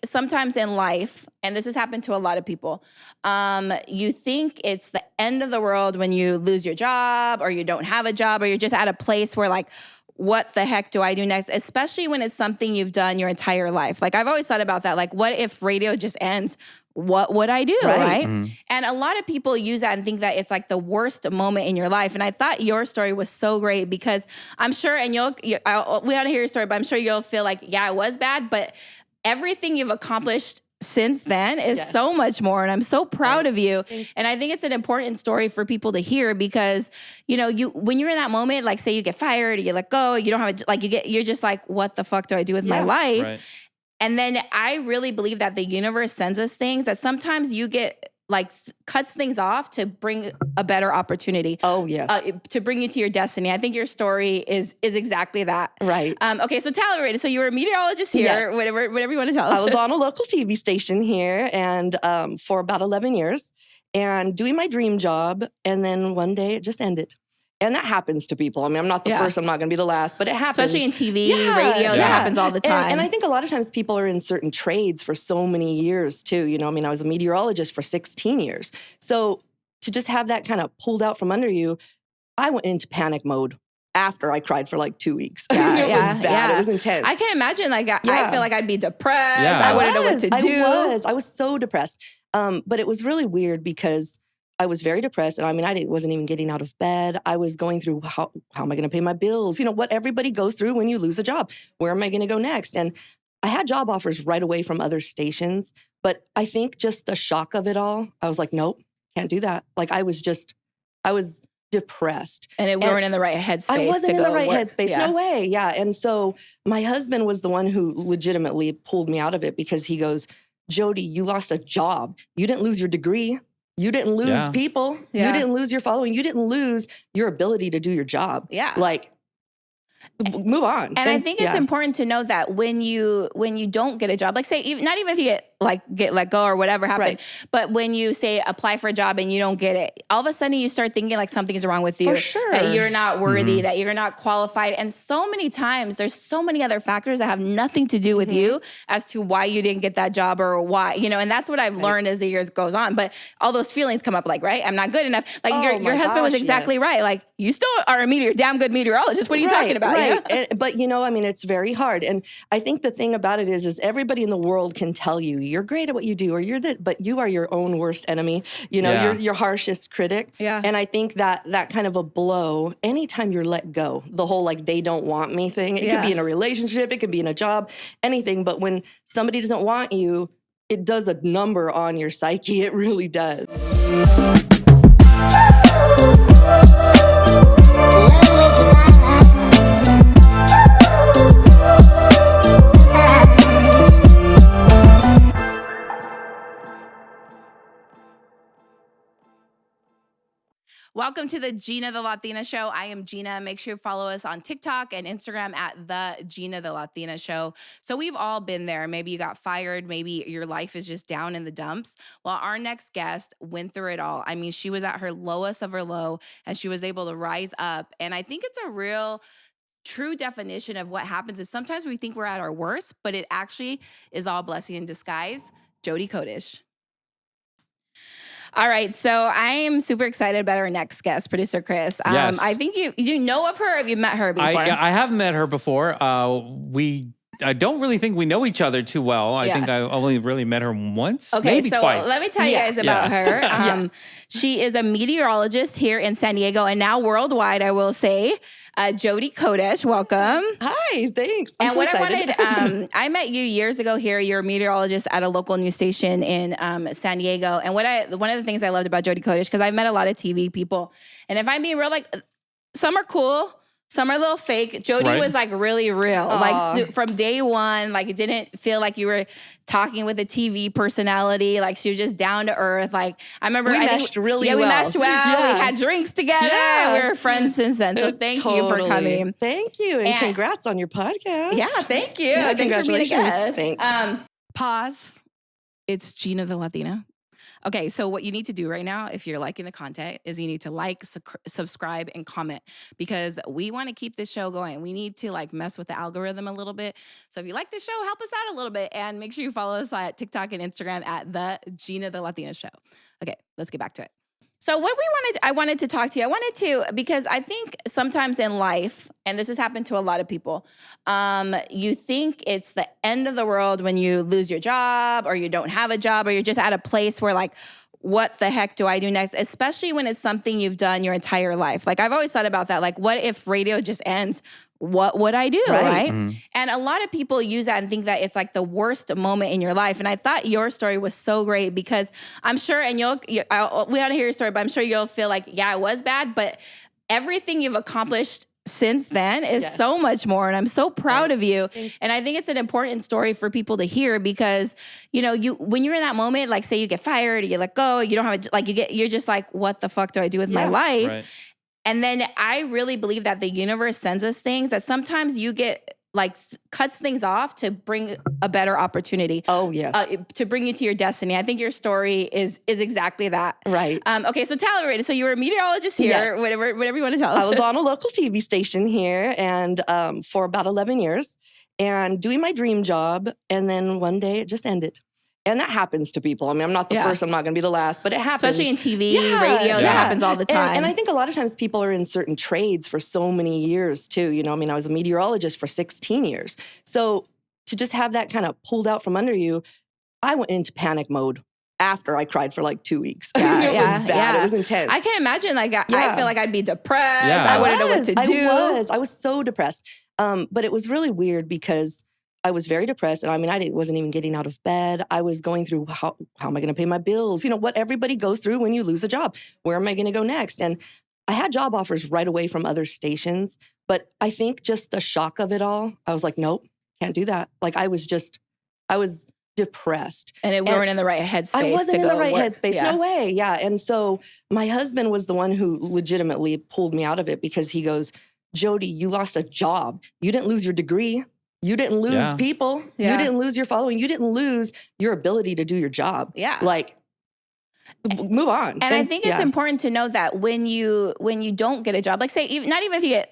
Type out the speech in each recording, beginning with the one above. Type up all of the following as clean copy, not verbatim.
sometimes in life, and this has happened to a lot of people, you think it's the end of the world when you lose your job or you don't have a job or you're just at a place where like, what the heck do I do next? Especially when it's something you've done your entire life. Like I've always thought about that. Like what if radio just ends? What would I do, right? And a lot of people use that and think that it's like the worst moment in your life. And I thought your story was so great because I'm sure, and we want to hear your story, but I'm sure you'll feel like, yeah, it was bad, but everything you've accomplished since then is so much more. And I'm so proud of you. And I think it's an important story for people to hear because, you know, when you're in that moment, like say you get fired or you let go, you don't have you're just like, what the fuck do I do with my life? Right. And then I really believe that the universe sends us things that sometimes you get like cuts things off to bring a better opportunity. Oh, yes. To bring you to your destiny. I think your story is exactly that. Right. Okay, so tell everybody. So you were a meteorologist here, whatever you want to tell us. I was on a local TV station here and for about 11 years and doing my dream job. And then one day it just ended. And that happens to people. I mean, I'm not the first, I'm not going to be the last, but it happens. Especially in TV, radio, that happens all the time. And I think a lot of times people are in certain trades for so many years too. You know, I mean, I was a meteorologist for 16 years. So to just have that kind of pulled out from under you, I went into panic mode after I cried for like 2 weeks. It was bad. It was intense. I can't imagine. Like, I feel like I'd be depressed. I wouldn't know what to do. I was so depressed. But it was really weird because I was very depressed. And I mean, I wasn't even getting out of bed. I was going through how am I going to pay my bills? You know, what everybody goes through when you lose a job. Where am I going to go next? And I had job offers right away from other stations. But I think just the shock of it all, I was like, nope, can't do that. Like I was depressed. And we weren't in the right headspace. I wasn't in the right headspace. Yeah. No way. Yeah. And so my husband was the one who legitimately pulled me out of it because he goes, Jodi, you lost a job. You didn't lose your degree. You didn't lose people. Yeah. You didn't lose your following. You didn't lose your ability to do your job. Yeah. Like, move on. And I think it's important to know that when you don't get a job, like say, not even if you get let go or whatever happened, but when you say apply for a job and you don't get it, all of a sudden you start thinking like something's wrong with you. For sure. That you're not worthy, that you're not qualified. And so many times there's so many other factors that have nothing to do with you as to why you didn't get that job or why, you know, and that's what I've learned as the years goes on. But all those feelings come up like, right? I'm not good enough. Like your husband was exactly right. Like you still are a damn good meteorologist. What are you talking about? Right. But you know, I mean, it's very hard. And I think the thing about it is everybody in the world can tell you you're great at what you do, or but you are your own worst enemy. You know, you're your harshest critic. Yeah. And I think that kind of a blow, anytime you're let go, the whole like they don't want me thing, it could be in a relationship, it could be in a job, anything. But when somebody doesn't want you, it does a number on your psyche. It really does. Welcome to the Gina the Latina Show. I am Gina. Make sure you follow us on TikTok and Instagram at the Gina the Latina Show. So we've all been there. Maybe you got fired. Maybe your life is just down in the dumps. Well, our next guest went through it all. I mean, she was at her lowest of her low and she was able to rise up. And I think it's a real true definition of what happens if sometimes we think we're at our worst, but it actually is all blessing in disguise. Jodi Kodesh. All right, so I am super excited about our next guest, producer Chris. Yes. I think you know of her. Or have you met her before? I have met her before. I don't really think we know each other too well. I think I only really met her once, maybe twice. Let me tell you guys about her. She is a meteorologist here in San Diego and now worldwide, I will say. Jodi Kodesh, welcome. Hi, thanks. I'm so excited. I met you years ago here. You're a meteorologist at a local news station in San Diego. And one of the things I loved about Jodi Kodesh, because I've met a lot of TV people, and if I'm being real, like some are cool, some are a little fake. Jodi was like really real. Like from day one, like it didn't feel like you were talking with a TV personality. Like she was just down to earth. Like I remember we meshed really well. We meshed well. Yeah. We had drinks together. Yeah. We were friends since then. So thank you for coming. Thank you. And congrats on your podcast. Yeah, thank you. Yeah, thanks for being a guest. Thanks. Pause. It's Gina the Latina. Okay, so what you need to do right now, if you're liking the content, is you need to like, subscribe, and comment, because we want to keep this show going. We need to like mess with the algorithm a little bit. So if you like the show, help us out a little bit, and make sure you follow us at TikTok and Instagram at the Gina the Latina Show. Okay, let's get back to it. So what I wanted to talk to you, because I think sometimes in life, and this has happened to a lot of people, you think it's the end of the world when you lose your job or you don't have a job or you're just at a place where like, what the heck do I do next? Especially when it's something you've done your entire life. Like I've always thought about that. Like what if radio just ends? What would I do, right? Mm-hmm. And a lot of people use that and think that it's like the worst moment in your life. And I thought your story was so great because I'm sure, and we want to hear your story, but I'm sure you'll feel like, yeah, it was bad, but everything you've accomplished since then is so much more. And I'm so proud of you. And I think it's an important story for people to hear because, when you're in that moment, like say you get fired, you get let go, you don't have you're just like, what the fuck do I do with my life? Right. And then I really believe that the universe sends us things that sometimes you get like cuts things off to bring a better opportunity. Oh, yes. To bring you to your destiny. I think your story is exactly that. Right. Okay, so tell me, so you were a meteorologist here, whatever you want to tell us. I was on a local TV station here and for about 11 years and doing my dream job. And then one day it just ended. And that happens to people. I mean, I'm not the first, I'm not going to be the last, but it happens. Especially in TV, radio, that happens all the time. And I think a lot of times people are in certain trades for so many years too. I was a meteorologist for 16 years. So to just have that kind of pulled out from under you, I went into panic mode after I cried for like 2 weeks. It was bad. Yeah. It was intense. I can't imagine. I feel like I'd be depressed. I wouldn't know what to do. I was so depressed. But it was really weird because I was very depressed. And I wasn't even getting out of bed. I was going through how am I going to pay my bills? What everybody goes through when you lose a job. Where am I going to go next? And I had job offers right away from other stations. But I think just the shock of it all, I was like, nope, can't do that. Like I was depressed. And we weren't in the right headspace. I wasn't in the right headspace. Yeah. No way. Yeah. And so my husband was the one who legitimately pulled me out of it because he goes, Jodi, you lost a job. You didn't lose your degree. You didn't lose people. Yeah. You didn't lose your following. You didn't lose your ability to do your job. Yeah. Like, move on. And I think it's important to know that when you don't get a job, like say, not even if you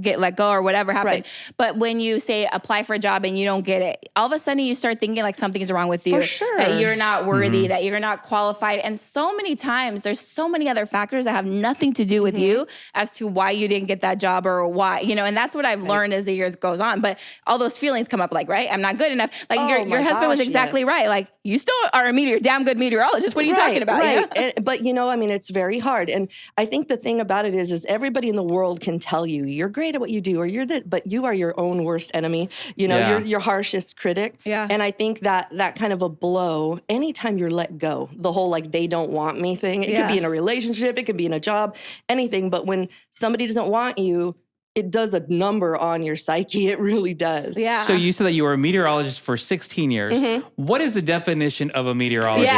get let go or whatever happened, but when you say apply for a job and you don't get it, all of a sudden you start thinking like something's wrong with you. For sure. That you're not worthy, that you're not qualified. And so many times there's so many other factors that have nothing to do with you as to why you didn't get that job or why, and that's what I've learned as the years goes on. But all those feelings come up like, right? I'm not good enough. Like your husband was exactly right. Like you still are a damn good meteorologist. What are you talking about? Right. But it's very hard. And I think the thing about it is everybody in the world can tell you you're great at what you do, or but you are your own worst enemy. You're your harshest critic. Yeah. And I think that kind of a blow, anytime you're let go, the whole like they don't want me thing, it could be in a relationship, it could be in a job, anything. But when somebody doesn't want you, it does a number on your psyche. It really does. Yeah. So you said that you were a meteorologist for 16 years. Mm-hmm. What is the definition of a meteorologist?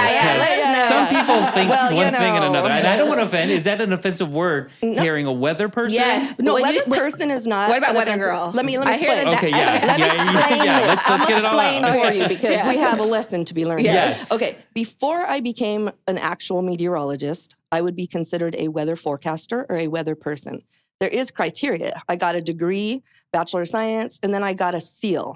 Some people think one thing and another. And I don't want to offend. Is that an offensive word? No. Hearing a weather person? Yes. No, person is not. What about weather girl? Let me explain. Okay, Let me explain this. Let's get it all out. for you because we have a lesson to be learned. Yes. Okay. Before I became an actual meteorologist, I would be considered a weather forecaster or a weather person. There is criteria. I got a degree, Bachelor of Science, and then I got a seal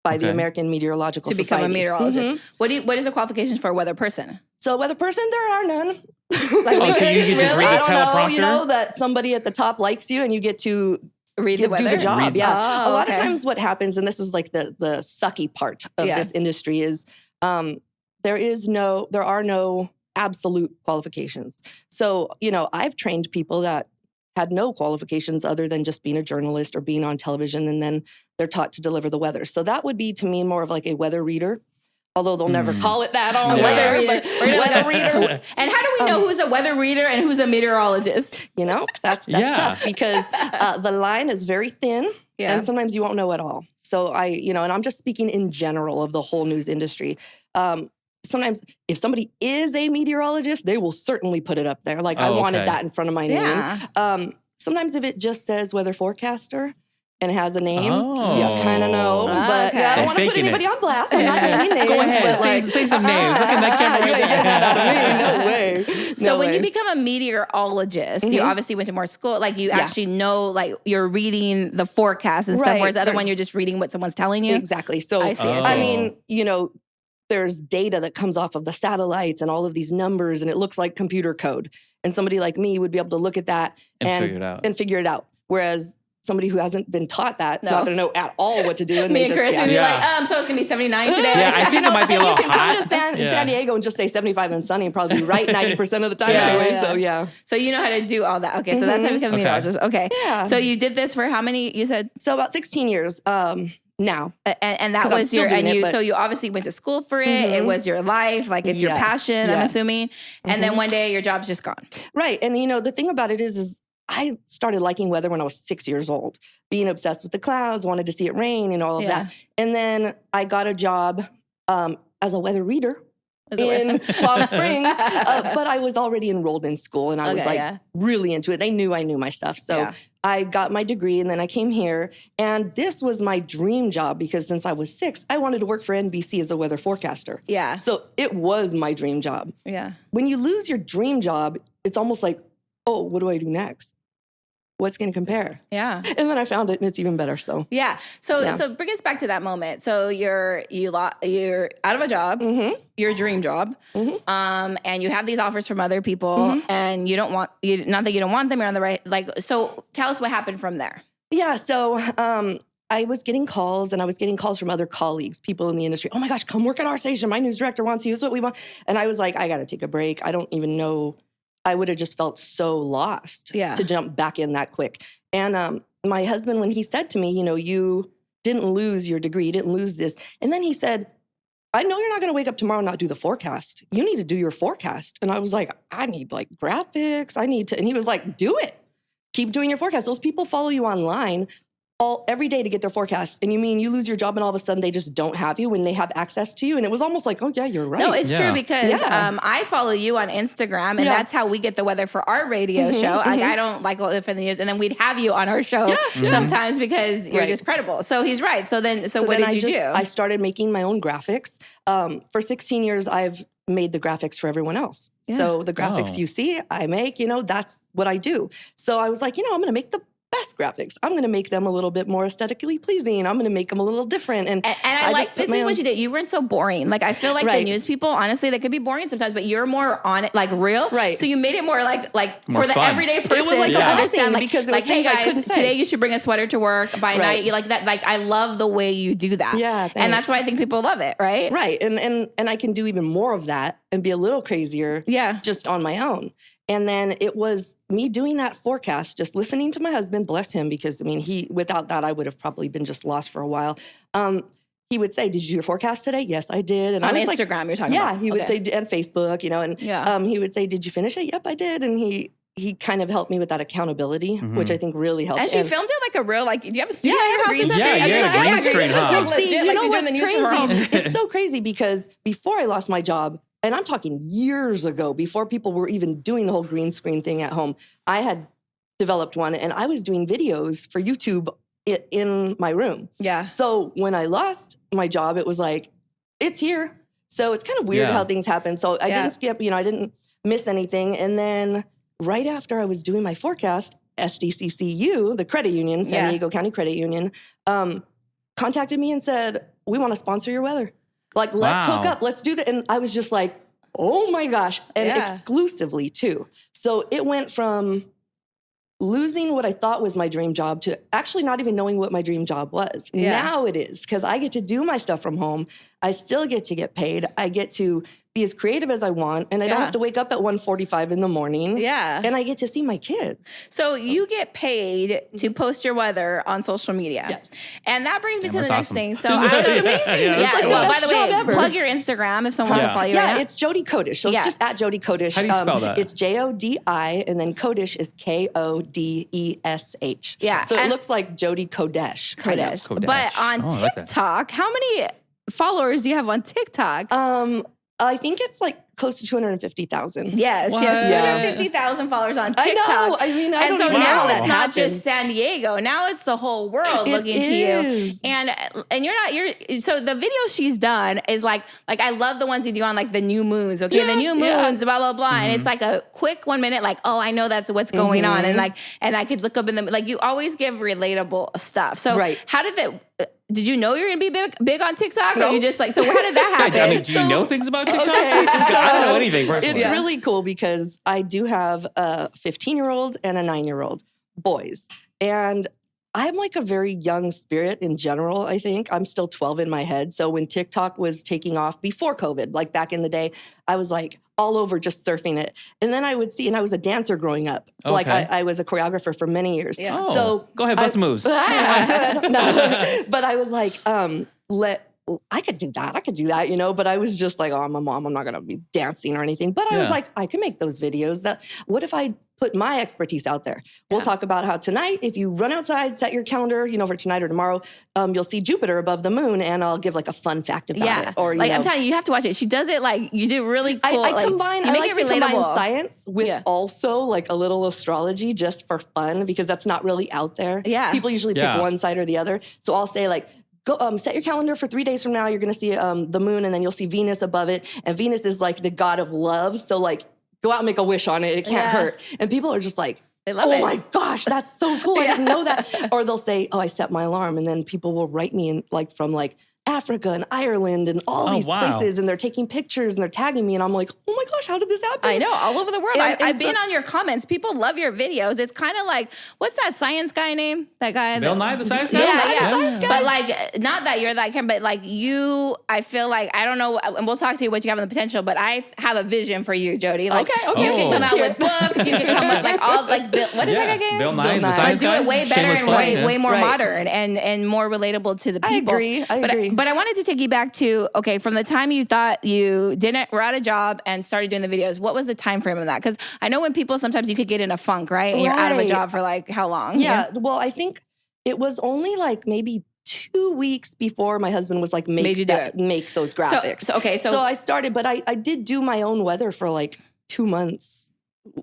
by the American Meteorological Society. To become a meteorologist. Mm-hmm. What is the qualifications for a weather person? So a weather person, there are none. So you can just read the teleprompter? I don't know, that somebody at the top likes you and you get to do the job. Yeah. A lot of times what happens, and this is like the sucky part of this industry, is there are no absolute qualifications. So, I've trained people that had no qualifications other than just being a journalist or being on television, and then they're taught to deliver the weather. So that would be, to me, more of like a weather reader, although they'll never call it that on weather reader. And how do we know who's a weather reader and who's a meteorologist? That's tough because the line is very thin, and sometimes you won't know at all. So and I'm just speaking in general of the whole news industry. Sometimes if somebody is a meteorologist, they will certainly put it up there. Like I wanted that in front of my name. Sometimes if it just says weather forecaster, and has a name, you kind of know. But okay. I don't want to put anybody on blast. I'm not naming names. Go ahead, but like, say some names. Look at that camera you right ain't getting there. that out of me. No way. So when you become a meteorologist, you obviously went to more school. Like you actually know, like you're reading the forecast and stuff. Whereas the other one, you're just reading what someone's telling you. Exactly. So I see. I mean, you know, there's data that comes off of the satellites and all of these numbers, and it looks like computer code. And somebody like me would be able to look at that and figure it out. Whereas somebody who hasn't been taught that's not going to know at all what to do. And Me and Chris would be like, so it's going to be 79 today. Yeah, I think it might be a little hot. You can come to San Diego and just say 75 and sunny and probably be right 90% of the time anyway. So you know how to do all that. Okay, so that's how you become a meteorologist. Okay. Yeah. So you did this for how many, you said? So about 16 years. Now. And that was so you obviously went to school for it. It was your life, like it's your passion, I'm assuming. And then one day your job's just gone. Right. And you know, the thing about it is I started liking weather when I was 6 years old, being obsessed with the clouds, wanted to see it rain and all of that. And then I got a job as a weather reader in Palm Springs, but I was already enrolled in school and I was really into it. They knew I knew my stuff. So I got my degree and then I came here, and this was my dream job because since I was 6, I wanted to work for NBC as a weather forecaster. Yeah. So it was my dream job. Yeah. When you lose your dream job, it's almost like, oh, what do I do next? What's going to compare? Yeah. And then I found it and it's even better. So So bring us back to that moment. So you're out of a job, your dream job, and you have these offers from other people, and you don't want not that you don't want them. You're on the right. So tell us what happened from there. Yeah. So I was getting calls, and I was getting calls from other colleagues, people in the industry. Oh my gosh, come work at our station. My news director wants you. Is what we want. And I was like, I got to take a break. I don't even know. I would have just felt so lost to jump back in that quick. And my husband, when he said to me, you know, you didn't lose your degree, you didn't lose this. And then he said, I know you're not going to wake up tomorrow and not do the forecast. You need to do your forecast. And I was like, I need like graphics. I need to. And he was like, do it. Keep doing your forecast. Those people follow you online every day to get their forecast. And you mean you lose your job and all of a sudden they just don't have you when they have access to you? And it was almost like, oh yeah, you're right. No, it's true because I follow you on Instagram, and that's how we get the weather for our radio show. Like I don't like all the different news, and then we'd have you on our show sometimes because you're just credible. So he's right. So what did you do? I started making my own graphics. For 16 years, I've made the graphics for everyone else. Yeah. So the graphics you see, I make, you know, that's what I do. So I was like, you know, I'm going to make the best graphics. I'm going to make them a little bit more aesthetically pleasing. I'm going to make them a little different. And I like, this is what you did. You weren't so boring. Like, I feel like the news people, honestly, they could be boring sometimes, but you're more on it, like real. Right. So you made it more like more for the fun. Everyday person. It was like to understand, like, because it was like, hey guys, today you should bring a sweater to work. By night, you like that. Like, I love the way you do that. Yeah. Thanks. And that's why I think people love it. Right. Right. And I can do even more of that and be a little crazier. Yeah. Just on my own. And then it was me doing that forecast, just listening to my husband, bless him, because I mean, without that, I would have probably been just lost for a while. He would say, "Did you do your forecast today?" "Yes, I did." And on I was Instagram, like, you're talking about. Yeah, he would say, and Facebook, you know, and he would say, "Did you finish it?" "Yep, I did." And he kind of helped me with that accountability, which I think really helped. And she filmed it like a real, like, do you have a studio in your house or something? Yeah, you had a green screen, huh? Like, legit, you know what's crazy? It's so crazy because before I lost my job, and I'm talking years ago, before people were even doing the whole green screen thing at home, I had developed one, and I was doing videos for YouTube in my room. Yeah. So when I lost my job, it was like, it's here. So it's kind of weird how things happen. So I didn't skip, you know, I didn't miss anything. And then right after I was doing my forecast, SDCCU, the credit union, San Diego County Credit Union, contacted me and said, we want to sponsor your weather. Like, let's hook up. Let's do that. And I was just like, oh my gosh. And exclusively too. So it went from losing what I thought was my dream job to actually not even knowing what my dream job was. Yeah. Now it is, because I get to do my stuff from home. I still get to get paid. I get to be as creative as I want, and I don't have to wake up at 1:45 in the morning. Yeah. And I get to see my kids. So you get paid to post your weather on social media. Yes. And that brings me to the next thing. So it's amazing. It's like the by best the way, job ever. Plug your Instagram if someone wants to follow you right now. It's Jodi Kodesh. So it's just at Jodi Kodesh. How do you spell that? It's Jodi, and then Kodesh is Kodesh. Yeah. So it looks like Jodi Kodesh. Kodesh. But on TikTok, how many followers do you have on TikTok? I think it's like close to 250,000. Yeah, she has 250,000 followers on TikTok. I know. I mean, I don't even know now how that it's not happened. just San Diego. Now it's the whole world looking to you. And so the video she's done is like I love the ones you do on like the new moons. Okay, the new moons, blah blah blah, and it's like a quick 1 minute, like, oh, I know that's what's going on, and I could look up in the like. You always give relatable stuff. So how did that? Did you know you were going to be big on TikTok? Or you just like, so how did that happen? I mean, do you know things about TikTok? I don't know anything personally. It's really cool because I do have a 15-year-old and a 9-year-old boys. And I'm like a very young spirit in general, I think. I'm still 12 in my head. So when TikTok was taking off before COVID, like back in the day, I was like all over just surfing it. And then I would see, and I was a dancer growing up. Okay. Like I was a choreographer for many years. Yeah. Oh, so go ahead, bust moves. But I was like, I could do that, you know, but I was just like, oh, I'm a mom. I'm not going to be dancing or anything. But I was like, I can make those videos. What if I put my expertise out there? We'll talk about how tonight, if you run outside, set your calendar, you know, for tonight or tomorrow, you'll see Jupiter above the moon, and I'll give like a fun fact about it. Or, I'm telling you, you have to watch it. She does it like, you do really cool. I combine science with also like a little astrology just for fun, because that's not really out there. Yeah. People usually pick one side or the other. So I'll say like, go set your calendar for 3 days from now. You're going to see the moon, and then you'll see Venus above it. And Venus is like the god of love. So like, go out and make a wish on it. It can't hurt. And people are just like, they love it. Oh my gosh, that's so cool. I didn't know that. Or they'll say, oh, I set my alarm. And then people will write me in like from like Africa and Ireland and all these places, and they're taking pictures and they're tagging me, and I'm like, oh my gosh, how did this happen? I know, all over the world. I've been on your comments. People love your videos. It's kind of like, what's that science guy name? That guy, Bill Nye the Science Guy. Yeah. But like, not that you're that kind, but like you, I feel like, I don't know, and we'll talk to you what you have in the potential. But I have a vision for you, Jodi. Like, okay. You can come out with books. You can come with like all like Bill. What is that guy? Bill Nye the Science Guy. But do it way better and way more modern and more relatable to the people. I agree. But I wanted to take you back to, okay, from the time you thought you were out of job and started doing the videos, what was the time frame of that? Because I know when people, sometimes you could get in a funk, right? And you're out of a job for like how long? Yeah. Well, I think it was only like maybe 2 weeks before my husband was like, make those graphics. So I started, but I did do my own weather for like 2 months.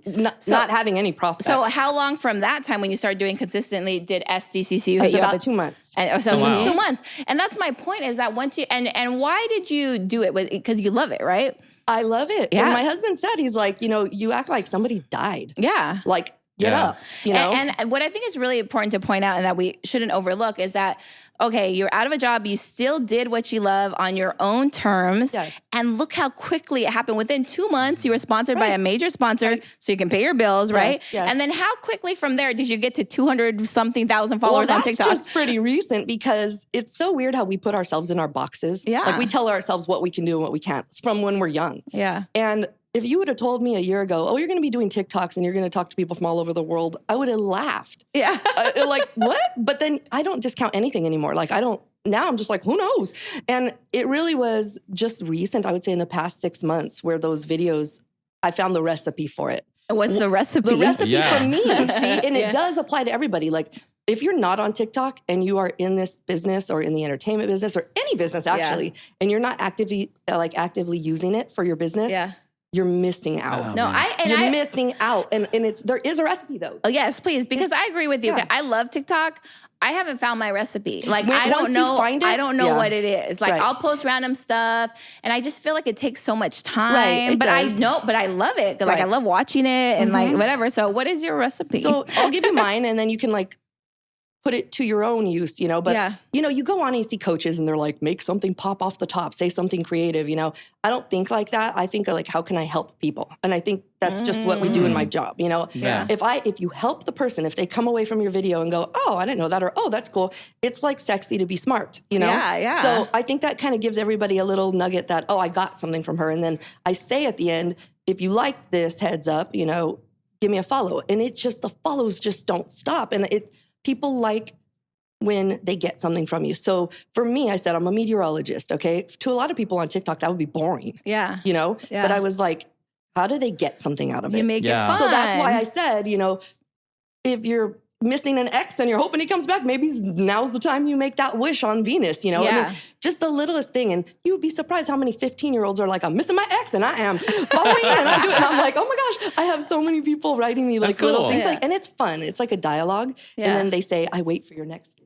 Not having any prospects. So how long from that time when you started doing consistently did SDCC hit you about up? 2 months. And so 2 months. And that's my point, is that once you, and why did you do it? Because you love it, right? I love it. Yeah. And my husband said, he's like, you know, you act like somebody died. Yeah. Like, get up, you know? And what I think is really important to point out, and that we shouldn't overlook, is that, okay, you're out of a job, you still did what you love on your own terms, and look how quickly it happened. Within 2 months, you were sponsored by a major sponsor, so you can pay your bills, right? Yes. And then how quickly from there did you get to 200-something thousand followers on TikTok? That's just pretty recent, because it's so weird how we put ourselves in our boxes. Yeah. Like we tell ourselves what we can do and what we can't from when we're young. Yeah. And if you would have told me a year ago, oh, you're going to be doing TikToks and you're going to talk to people from all over the world, I would have laughed. Yeah. Like, what? But then I don't discount anything anymore. Like, now I'm just like, who knows? And it really was just recent, I would say in the past 6 months, where those videos, I found the recipe for it. What's the recipe? The recipe for me, see? And it does apply to everybody. Like, if you're not on TikTok and you are in this business or in the entertainment business or any business actually, and you're not actively using it for your business, you're missing out. You're missing out. And there is a recipe though. Oh, yes, please. Because I agree with you. Yeah. I love TikTok. I haven't found my recipe. Like, I don't know what it is. Like, I'll post random stuff and I just feel like it takes so much time. But I love it. Like, I love watching it and like whatever. So what is your recipe? So I'll give you mine, and then you can like put it to your own use, you know, but you know, you go on and you see coaches and they're like, make something pop off the top, say something creative, you know. I don't think like that. I think like, how can I help people? And I think that's just what we do in my job, you know. Yeah. If you help the person, if they come away from your video and go, oh, I didn't know that, or oh, that's cool, it's like sexy to be smart, you know. Yeah. So I think that kind of gives everybody a little nugget that, oh, I got something from her. And then I say at the end, if you liked this, heads up, you know, give me a follow. And it just, the follows just don't stop. And people like when they get something from you. So for me, I said, I'm a meteorologist, okay? To a lot of people on TikTok, that would be boring. Yeah. You know? Yeah. But I was like, how do they get something out of it? You make it fun. So that's why I said, you know, if you're missing an ex and you're hoping he comes back, maybe now's the time you make that wish on Venus, you know? Yeah. I mean, just the littlest thing. And you'd be surprised how many 15-year-olds are like, I'm missing my ex and I am following and I'm doing, and I'm like, oh my gosh, I have so many people writing me like little things like, and it's fun. It's like a dialogue. And then they say, I wait for your next.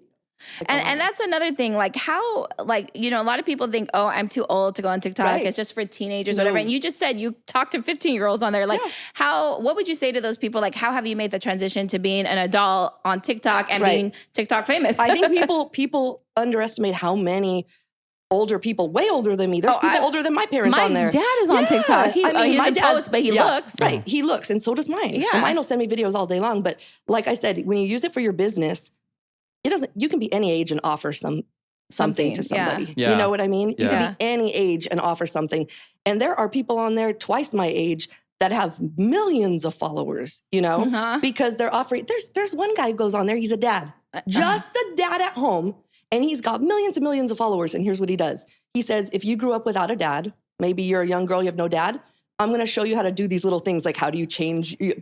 And that's another thing, like how, like, you know, a lot of people think, oh, I'm too old to go on TikTok. Right. It's just for teenagers, whatever. And you just said you talked to 15-year-olds on there. Like what would you say to those people? Like, how have you made the transition to being an adult on TikTok and being TikTok famous? I think people underestimate how many older people, way older than me. There's people older than my parents on there. My dad is on TikTok. He doesn't post, but he looks. Right, he looks, and so does mine. Yeah. And mine will send me videos all day long. But like I said, when you use it for your business, you can be any age and offer something to somebody. Yeah. You know what I mean? Yeah. You can be any age and offer something. And there are people on there twice my age that have millions of followers, you know, because they're offering, there's one guy who goes on there, he's a dad, just a dad at home, and he's got millions and millions of followers. And here's what he does. He says, if you grew up without a dad, maybe you're a young girl, you have no dad, I'm going to show you how to do these little things, like how do you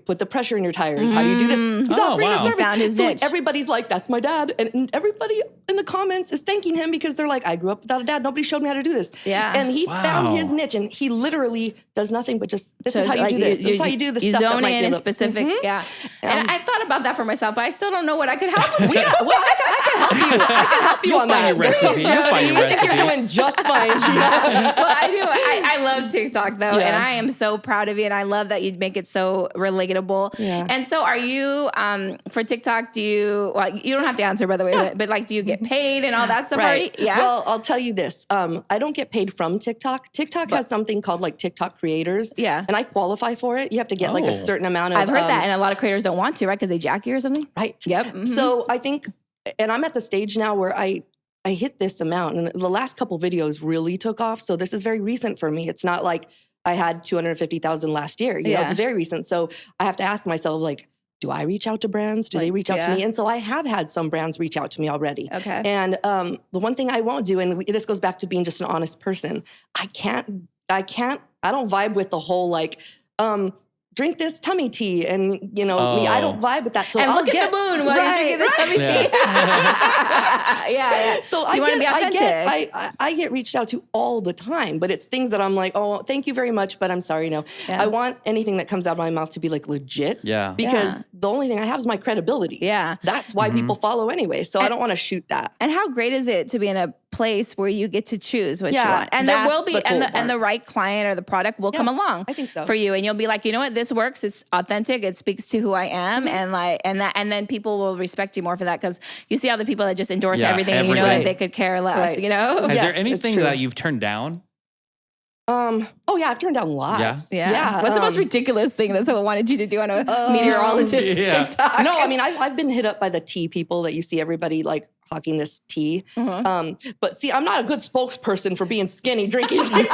put the pressure in your tires? How do you do this? He's offering a service. Found his niche. Everybody's like, that's my dad. And everybody in the comments is thanking him because they're like, I grew up without a dad. Nobody showed me how to do this. Yeah. And he found his niche, and he literally does nothing but just, this is how you do this. This is how you do the stuff that might be in specific. Yeah. And I thought about that for myself, but I still don't know what I could help with. Well, I can help you. I can help you on that. I think you're doing just fine, Sheena. Well, I do. I love TikTok though, and I am so proud of you. And I love that you make it so relatable. Yeah. And so are you, for TikTok, you don't have to answer, by the way, but like, do you get paid and all that stuff? Right. Yeah. Well, I'll tell you this. I don't get paid from TikTok. TikTok has something called like TikTok creators. Yeah. And I qualify for it. You have to get like a certain amount of. I've heard that. And a lot of creators don't want to, right? Because they jack you or something. Right. Yep. Mm-hmm. So I think, and I'm at the stage now where I hit this amount, and the last couple videos really took off. So this is very recent for me. It's not like I had 250,000 last year. You know, it's very recent. So I have to ask myself, like, do I reach out to brands? Do they reach out to me? And so I have had some brands reach out to me already. Okay. And the one thing I won't do, and this goes back to being just an honest person, I don't vibe with the whole like, drink this tummy tea, and you know, I don't vibe with that. So and look at the moon while you're drinking the tummy tea. Yeah. So you want to be authentic. I get reached out to all the time, but it's things that I'm like, oh, thank you very much, but I'm sorry, no. I want anything that comes out of my mouth to be like legit. Yeah. Because the only thing I have is my credibility. Yeah. That's why people follow anyway. So I don't want to shoot that. And how great is it to be in a place where you get to choose what you want? And there will be, and the right client or the product will come along. I think so. For you, and you'll be like, you know what, this works. It's authentic. It speaks to who I am, and then people will respect you more for that, because you see all the people that just endorse everything, and you know that they could care less. You know, is there anything that you've turned down? I've turned down lots. Yeah. What's the most ridiculous thing that someone wanted you to do on a meteorologist TikTok? No, I mean, I've been hit up by the tea people that you see everybody like hawking this tea. But see, I'm not a good spokesperson for being skinny drinking tea.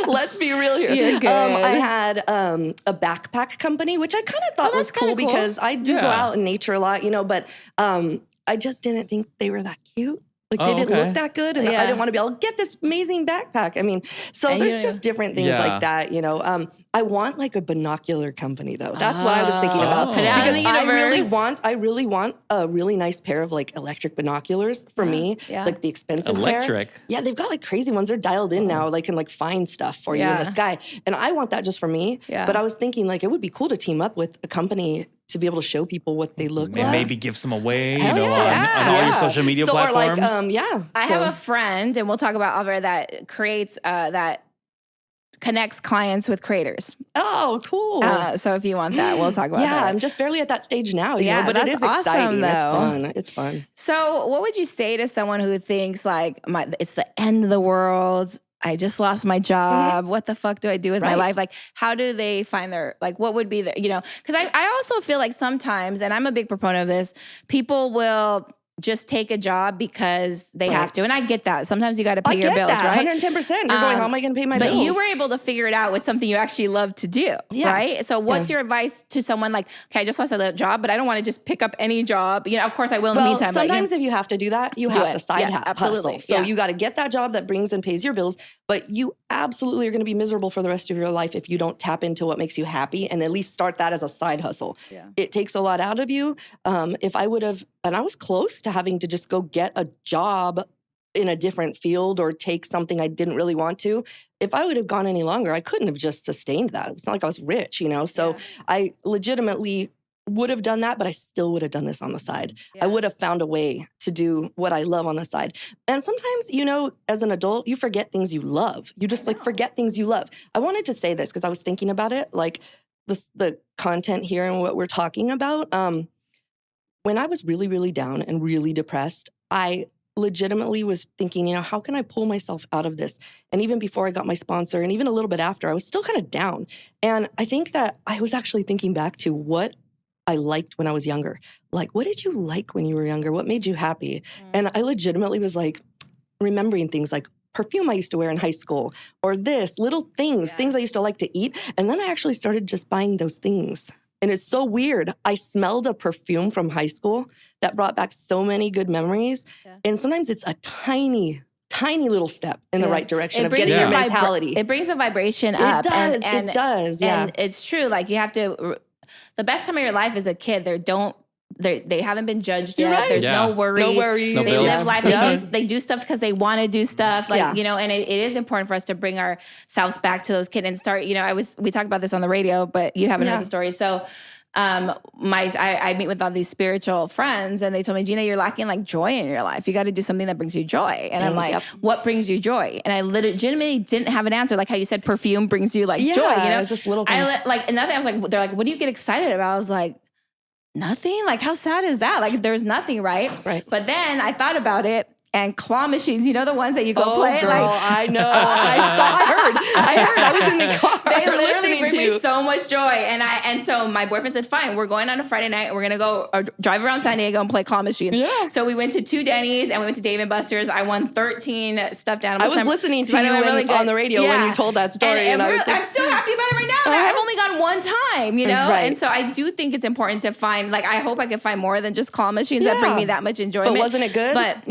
Let's be real here. You're good. I had a backpack company, which I kind of thought was cool because I do go out in nature a lot, you know, but I just didn't think they were that cute. Like they didn't look that good, and I didn't want to be able to get this amazing backpack. I mean, so there's just different things like that, you know. I want like a binocular company though. That's what I was thinking about, because I really want a really nice pair of like electric binoculars for me, like the expensive pair. Yeah, they've got like crazy ones. They're dialed in now. They can like find stuff for you in the sky, and I want that just for me. But I was thinking like it would be cool to team up with a company to be able to show people what they look like. And maybe give some away, on all your social media platforms. Or like, I have a friend, and we'll talk about Oliver, that creates, that connects clients with creators. Oh, cool. So if you want that, we'll talk about that. Yeah, I'm just barely at that stage now, you know, but it is exciting. Awesome, It's fun. So what would you say to someone who thinks like, it's the end of the world, I just lost my job. What the fuck do I do with my life? Like, how do they find their, like, what would be the, you know, because I also feel like sometimes, and I'm a big proponent of this, people will just take a job because they have to. And I get that. Sometimes you got to pay your bills, right? 110%. You're going, how am I going to pay my bills? But you were able to figure it out with something you actually love to do, right? So what's your advice to someone like, okay, I just lost a job, but I don't want to just pick up any job. You know, of course I will in the meantime. Sometimes if you have to do that, you have to side hustle. So you got to get that job that brings and pays your bills. but you absolutely are going to be miserable for the rest of your life if you don't tap into what makes you happy and at least start that as a side hustle. Yeah. It takes a lot out of you. If I would have, and I was close to having to just go get a job in a different field or take something I didn't really want to. If I would have gone any longer, I couldn't have just sustained that. It's not like I was rich, you know? So I legitimately would have done that, but I still would have done this on the side. Yeah. I would have found a way to do what I love on the side. And sometimes, you know, as an adult, you forget things you love. You just like forget things you love. I wanted to say this because I was thinking about it, like the content here and what we're talking about. When I was really, really down and really depressed, I legitimately was thinking, you know, how can I pull myself out of this? And even before I got my sponsor and even a little bit after, I was still kind of down. And I think that I was actually thinking back to what I liked when I was younger. Like, what did you like when you were younger? What made you happy? And I legitimately was like remembering things like perfume I used to wear in high school or this, little things, things I used to like to eat. And then I actually started just buying those things. And it's so weird. I smelled a perfume from high school that brought back so many good memories. Yeah. And sometimes it's a tiny little step in the right direction of getting your mentality. It brings a vibration up. It does. It does. Yeah. And it's true. Like you have to, the best time of your life as a kid, they haven't been judged yet. Right. There's no worries. No worries. They live life. They do stuff because they want to do stuff. Like, you know, and it is important for us to bring ourselves back to those kids and start, you know, we talked about this on the radio, but you haven't heard the story. So I meet with all these spiritual friends and they told me, Gina, you're lacking like joy in your life. You got to do something that brings you joy. And I'm like, what brings you joy? And I legitimately didn't have an answer. Like how you said perfume brings you like joy, you know? Just little things. And nothing. I was like, they're like, what do you get excited about? I was like, nothing. Like how sad is that? Like there's nothing, right? Right. But then I thought about it. And claw machines, you know the ones that you go play? Girl, like, I know. I heard. I was in the car. They literally bring me so much joy. And so my boyfriend said, fine, we're going on a Friday night. We're going to go drive around San Diego and play claw machines. Yeah. So we went to 2 Denny's and we went to Dave & Buster's. I won 13 stuffed animals. I was listening to you on the radio when you told that story. And I was like, I'm still happy about it right now. I've only gone one time, you know? Right. And so I do think it's important to find, like, I hope I can find more than just claw machines that bring me that much enjoyment. But wasn't it good? But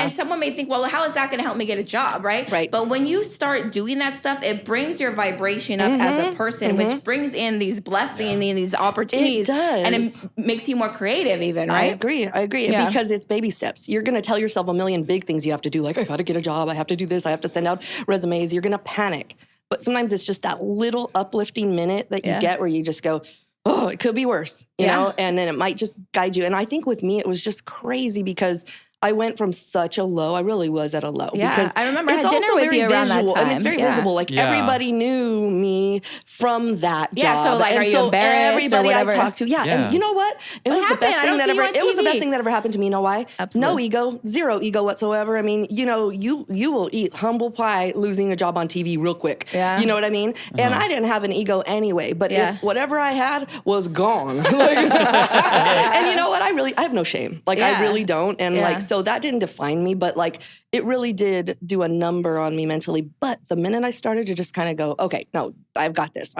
and someone may think, well, how is that going to help me get a job, right? Right. But when you start doing that stuff, it brings your vibration up as a person, which brings in these blessings and these opportunities. It does. And it makes you more creative even, right? I agree. Yeah. Because it's baby steps. You're going to tell yourself a million big things you have to do. Like, I got to get a job. I have to do this. I have to send out resumes. You're going to panic. But sometimes it's just that little uplifting minute that you get where you just go, oh, it could be worse, you know? And then it might just guide you. And I think with me, it was just crazy because I went from such a low. I really was at a low. Yeah, because I remember I had dinner with you around that time. I mean, it's very visible. Like everybody knew me from that job. Yeah, so like, are you embarrassed everybody or whatever? I talked to, and you know what? It was the best thing that ever. It was the best thing that ever happened to me. You know why? Absolutely. No ego, zero ego whatsoever. I mean, you know, you will eat humble pie losing a job on TV real quick. Yeah. You know what I mean? And I didn't have an ego anyway. But if whatever I had was gone, and you know what? I have no shame. Like I really don't. And like so that didn't define me, but like it really did do a number on me mentally. But the minute I started to just kind of go, okay, no, I've got this.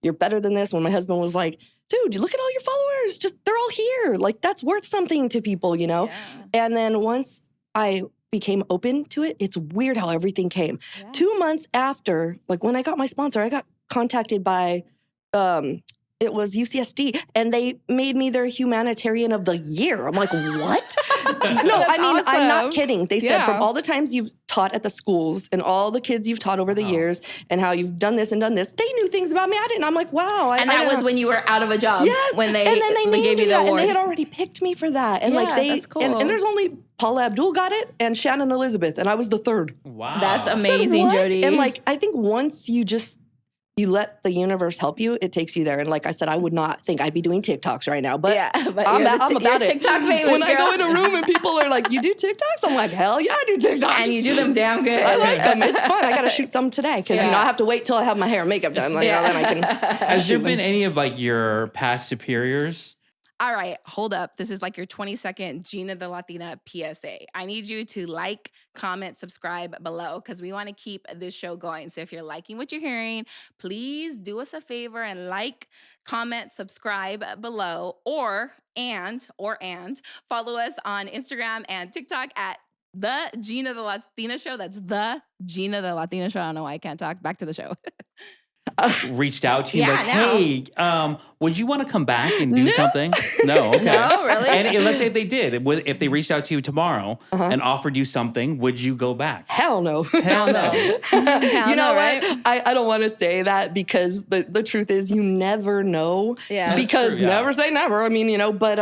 You're better than this. When my husband was like, dude, look at all your followers. Just, they're all here. Like that's worth something to people, you know? Yeah. And then once I became open to it, it's weird how everything came. Yeah. 2 months after, like when I got my sponsor, I got contacted by, it was UCSD, and they made me their humanitarian of the year. I'm like, what? No, I mean, awesome. I'm not kidding. They said from all the times you've taught at the schools and all the kids you've taught over the years and how you've done this and done this, they knew things about me I didn't. I'm like, wow. And that was when you were out of a job. Yes. When they, and then they gave you the award. And they had already picked me for that. And like they, that's cool. and there's only Paula Abdul got it and Shannon Elizabeth, and I was the third. Wow. That's amazing, Jodi. And like, I think once you let the universe help you, it takes you there. And like I said, I would not think I'd be doing TikToks right now, but, I'm about it. TikTok famous, when I go in a room and people are like, you do TikToks? I'm like, hell yeah, I do TikToks. And you do them damn good. I like them. It's fun. I got to shoot some today because, you know, I have to wait till I have my hair and makeup done. Like, you know, then I can Has there been any of like your past superiors? All right, hold up. This is like your 20-second Gina the Latina PSA. I need you to like, comment, subscribe below because we want to keep this show going. So if you're liking what you're hearing, please do us a favor and like, comment, subscribe below, or follow us on Instagram and TikTok at The Gina the Latina show. That's the Gina the Latina show. I don't know why I can't talk. Back to the show. Reached out to you like, hey, would you want to come back and do something? No, okay. No, really? And let's say if they did, if they reached out to you tomorrow and offered you something, would you go back? Hell no. Hell no. You know right? what? I don't want to say that because the truth is you never know. Yeah. Because true, never say never. I mean, but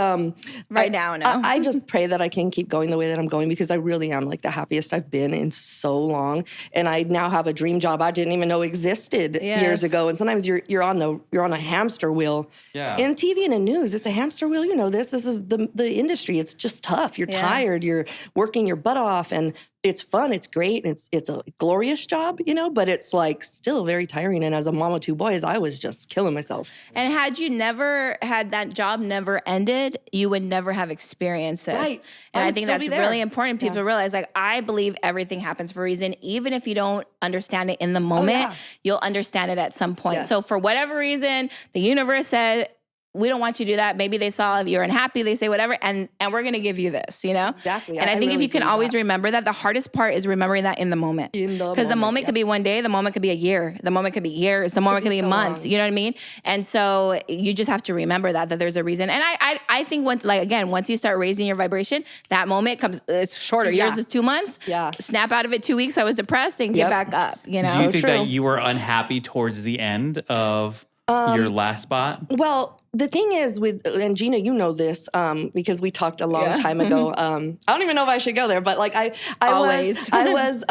Right now, no. I just pray that I can keep going the way that I'm going because I really am like the happiest I've been in so long. And I now have a dream job I didn't even know existed years ago. And sometimes you're on a hamster wheel. Yeah. In TV and in news, it's a hamster wheel. You know this. This is the industry. It's just tough. You're tired. You're working your butt off, and it's fun. It's great. It's a glorious job, but it's like still very tiring. And as a mom of two boys, I was just killing myself. And had you never had that job never ended, you would never have experienced this. Right. And I think that's really important. People realize, like, I believe everything happens for a reason. Even if you don't understand it in the moment, you'll understand it at some point. Yes. So for whatever reason, the universe said, we don't want you to do that. Maybe they saw you're unhappy, they say whatever, and we're going to give you this, Exactly. And I think if you can always remember that, the hardest part is remembering that in the moment. Because the moment could be one day, the moment could be a year, the moment could be years, the moment could be months, you know what I mean? And so you just have to remember that there's a reason. And I think once you start raising your vibration, that moment comes, it's shorter. Yours is 2 months. Yeah. Snap out of it 2 weeks, I was depressed, and get back up, Do you think that you were unhappy towards the end of your last spot? Well, the thing is and Gina, you know this, because we talked a long time ago. I don't even know if I should go there, but like I was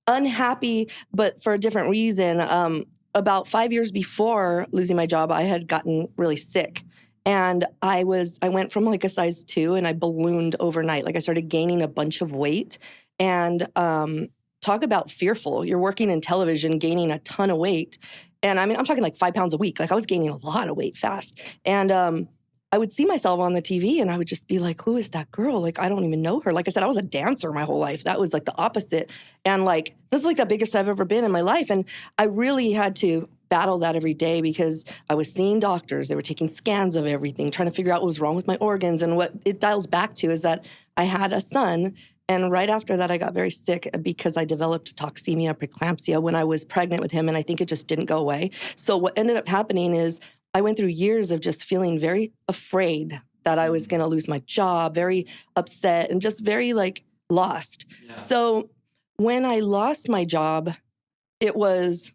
unhappy, but for a different reason. About 5 years before losing my job, I had gotten really sick. And I went from like a size 2 and I ballooned overnight. Like I started gaining a bunch of weight. And talk about fearful. You're working in television, gaining a ton of weight. And I mean, I'm talking like 5 pounds a week. Like I was gaining a lot of weight fast. And I would see myself on the TV and I would just be like, who is that girl? Like, I don't even know her. Like I said, I was a dancer my whole life. That was like the opposite. And like, this is like the biggest I've ever been in my life. And I really had to battle that every day because I was seeing doctors. They were taking scans of everything, trying to figure out what was wrong with my organs. And what it dials back to is that I had a son. And right after that, I got very sick because I developed toxemia, preeclampsia when I was pregnant with him. And I think it just didn't go away. So what ended up happening is I went through years of just feeling very afraid that I was going to lose my job, very upset and just very like lost. Yeah. So when I lost my job, it was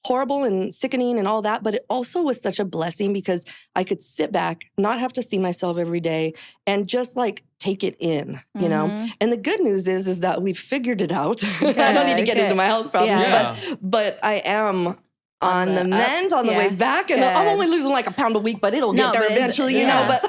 horrible and sickening and all that, but it also was such a blessing because I could sit back, not have to see myself every day, and just like take it in, you know? And the good news is that we've figured it out. I don't need to get into my health problems, but I am on the mend, on the way back, and I'm only losing like a pound a week, but it'll get there eventually, you know? But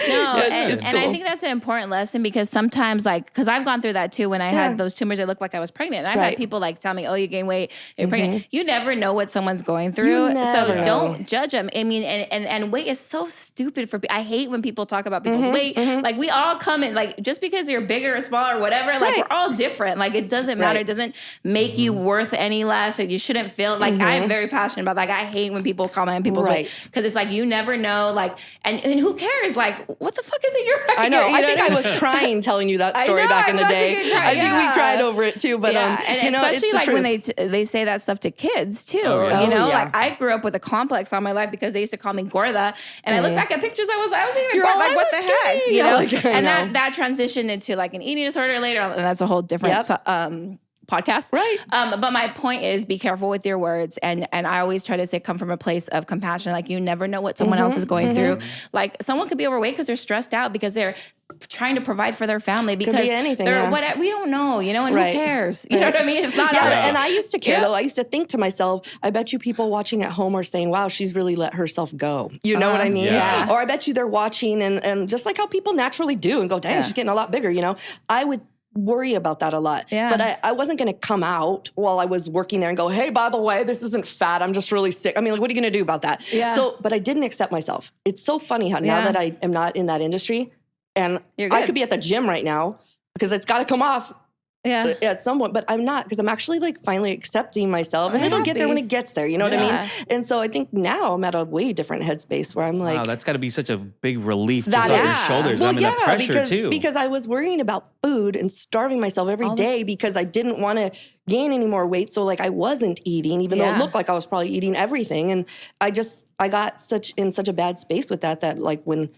it's cool. And I think that's an important lesson because sometimes, like, because I've gone through that too. When I had those tumors, it looked like I was pregnant. And I've had people like tell me, "Oh, you gain weight, you're pregnant." You never know what someone's going through, so don't judge them. I mean, and weight is so stupid for people. I hate when people talk about people's weight. Like we all come in, like just because you're bigger or smaller or whatever, like we're all different. Like it doesn't matter. It doesn't make you worth any less. Like you shouldn't feel like I'm very passionate about. Like I hate when people comment on people's weight because it's like you never know. Like and who cares? Like what the fuck is it you're? I know. I think I was crying telling you that story back in the day. I think we cried over it too. But and you know, especially it's like when they say that stuff to kids too. You know, like I grew up with a complex all my life because they used to call me gorda. And I look back at pictures, I wasn't even gorda. Like what the heck? You know? And that transitioned into like an eating disorder later on, and that's a whole different podcast. Right. But my point is be careful with your words. And I always try to say, come from a place of compassion. Like you never know what someone else is going through. Like someone could be overweight because they're stressed out because they're trying to provide for their family because they're what we don't know, you know, and who cares? You know what I mean? It's not and I used to care though. I used to think to myself, I bet you people watching at home are saying, wow, she's really let herself go. You know what I mean? Yeah. Or I bet you they're watching and just like how people naturally do and go, dang, she's getting a lot bigger, you know? I would worry about that a lot. Yeah. But I wasn't going to come out while I was working there and go, hey, by the way, this isn't fat. I'm just really sick. I mean, like, what are you going to do about that? Yeah. So, but I didn't accept myself. It's so funny how now that I am not in that industry and I could be at the gym right now because it's got to come off. at some point, but I'm not, because I'm actually like finally accepting myself, and it'll get there when it gets there. You know what I mean? And so I think now I'm at a way different headspace where I'm like, wow, that's got to be such a big relief just off your shoulders. Well, I mean, the pressure too. Because I was worrying about food and starving myself every day because I didn't want to gain any more weight. So like I wasn't eating, even though it looked like I was probably eating everything. And I got in such a bad space with that like when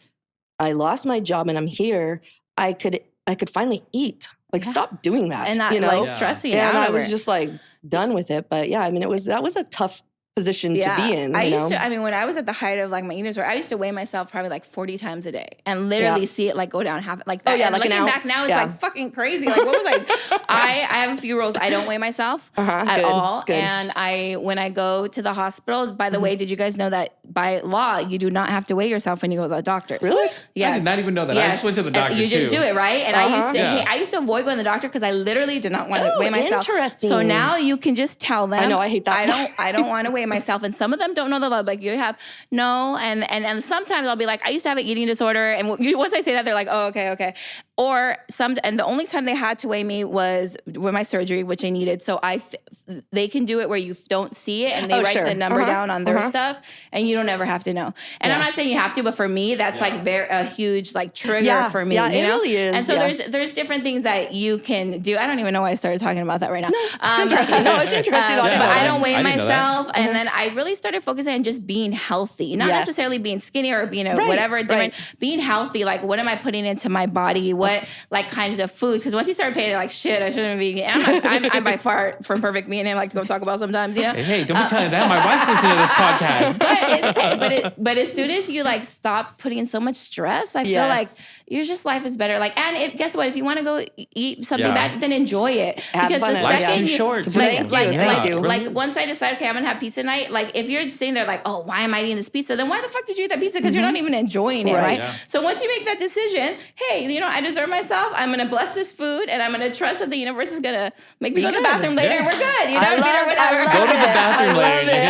I lost my job and I'm here, I could finally eat. Like stop doing that. And not like stressing out. And I was just like done with it. But yeah, I mean, that was a tough position to be in. When I was at the height of like my eating disorder, I used to weigh myself probably like 40 times a day and literally see it like go down half like that. Oh yeah, and like an ounce. Back now it's like fucking crazy. Like what was I have a few rules. I don't weigh myself at all. Good. And when I go to the hospital, by the way, did you guys know that by law you do not have to weigh yourself when you go to the doctor? Really? I Yes. did not even know that. I just went to the doctor you just do it, right? And I used to avoid going to the doctor because I literally did not want to weigh myself. Interesting. So now you can just tell them. I know, I hate that. I don't want to weigh myself. And some of them don't know the love. Like you have and sometimes I'll be like, I used to have an eating disorder, and once I say that, they're like, oh, okay. Or and the only time they had to weigh me was with my surgery, which I needed. So they can do it where you don't see it, and they write the number down on their stuff, and you don't ever have to know. And I'm not saying you have to, but for me, that's like a huge like trigger for me. Yeah, you know? It really is. And so there's different things that you can do. I don't even know why I started talking about that right now. It's interesting. No, it's interesting. But I don't weigh myself, and then I really started focusing on just being healthy, not necessarily being skinny or being whatever different. Being healthy, like what am I putting into my body? What like kinds of foods? Because once you start paying, like shit, I shouldn't be. I'm by far from perfect. Me and him like to go talk about sometimes. You know? Hey, don't be telling that. My wife's listening to this podcast. But as soon as you like stop putting so much stress, I feel like your life is better. Like, and guess what? If you want to go eat something bad, then enjoy it. Because the second you short. Thank you. Like once I decide, okay, I'm gonna have pizza night. Like if you're sitting there like, oh, why am I eating this pizza? Then why the fuck did you eat that pizza? Because you're not even enjoying it, right? Yeah. So once you make that decision, hey, I deserve myself. I'm gonna bless this food, and I'm gonna trust that the universe is gonna make me go to the bathroom later, and we're good. Whatever. Go to the bathroom later,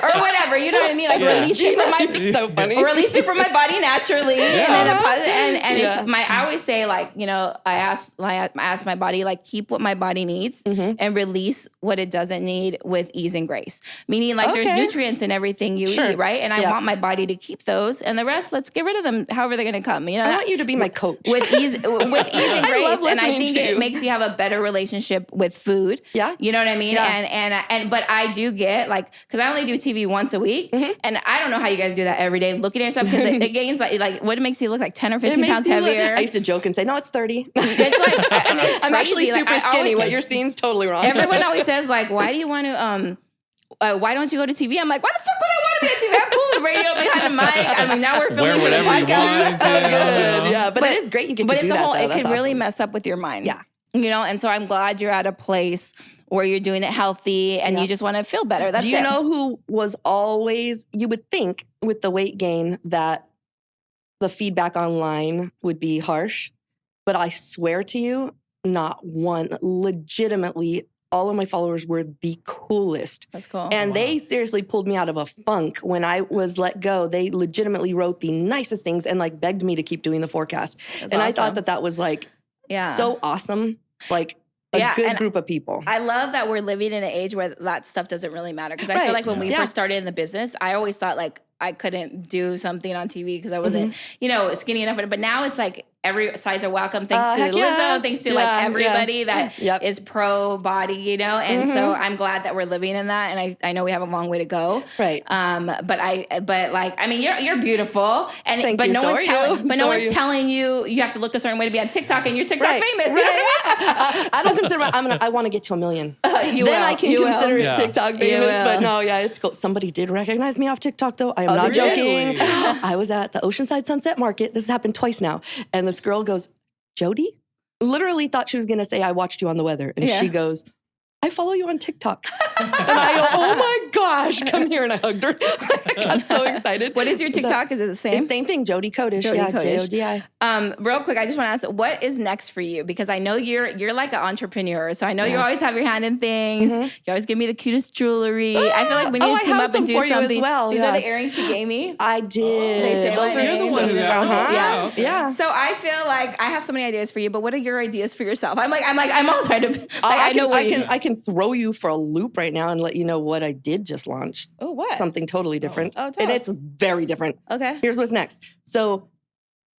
or whatever. You know what I mean? Like release it from my so funny. Release it from my body naturally, and it's I always say like I ask my body like keep what my body needs and release what it doesn't need with ease and grace. Meaning like there's nutrients in everything you eat, right? And I want my body to keep those, and the rest let's get rid of them however they're gonna come. I want you to be my coach with ease and grace, and I think it makes you have a better relationship with food. Yeah, you know what I mean. Yeah. And but I do get like because I only do TV once a week, and I don't know how you guys do that every day. Looking at yourself because it gains like what makes you look like 10 or 15 pounds heavier. I used to joke and say, no, it's 30. It's like it's I'm actually super skinny. What you're seeing is totally wrong. Everyone always says like, why do you want to why don't you go to TV? I'm like, why the fuck would I want to be on TV? I'm cool with radio behind the mic. I mean, now we're filming for the podcast. It's so good. Yeah, but it is great you get to do that. But it can really mess up with your mind. Yeah. And so I'm glad you're at a place where you're doing it healthy and you just want to feel better. That's it. Do you know who was always, you would think with the weight gain that the feedback online would be harsh, but I swear to you, not one. Legitimately, all of my followers were the coolest. That's cool. And they seriously pulled me out of a funk when I was let go. They legitimately wrote the nicest things and like begged me to keep doing the forecast. That's awesome. I thought that was like so awesome. Like a good group of people. I love that we're living in an age where that stuff doesn't really matter. Because I feel like when we first started in the business, I always thought like I couldn't do something on TV because I wasn't, skinny enough. But now it's like every size are welcome. Thanks to Lizzo, thanks to like everybody that is pro body, And so I'm glad that we're living in that. And I know we have a long way to go. Right. You're beautiful. And Thank you. No one's telling you you have to look a certain way to be on TikTok and you're TikTok famous. Right. I don't consider I want to get to 1 million. I can consider it TikTok famous. But no, it's cool. Somebody did recognize me off TikTok though. I am not joking. I was at the Oceanside Sunset Market. This has happened twice now. And this girl goes, Jodi? Literally thought she was going to say, I watched you on the weather. And she goes, I follow you on TikTok. And I go, oh my gosh, come here. And I hugged her. I got so excited. What is your TikTok? Is it the same? It's the same thing, Jodi Kodesh. Jodi Kodesh. Jodi. Real quick, I just want to ask, what is next for you? Because I know you're like an entrepreneur. So I know you always have your hand in things. You always give me the cutest jewelry. I feel like we need to team up and do something. You as well. These are the earrings she gave me. I did. They say those my are name. so Yeah. Yeah. So I feel like I have so many ideas for you, but what are your ideas for yourself? I'm all trying to. I can throw you for a loop right now and let you know what I did just launch. Oh, what? Something totally different. Oh, and it's very different. Okay. Here's what's next. So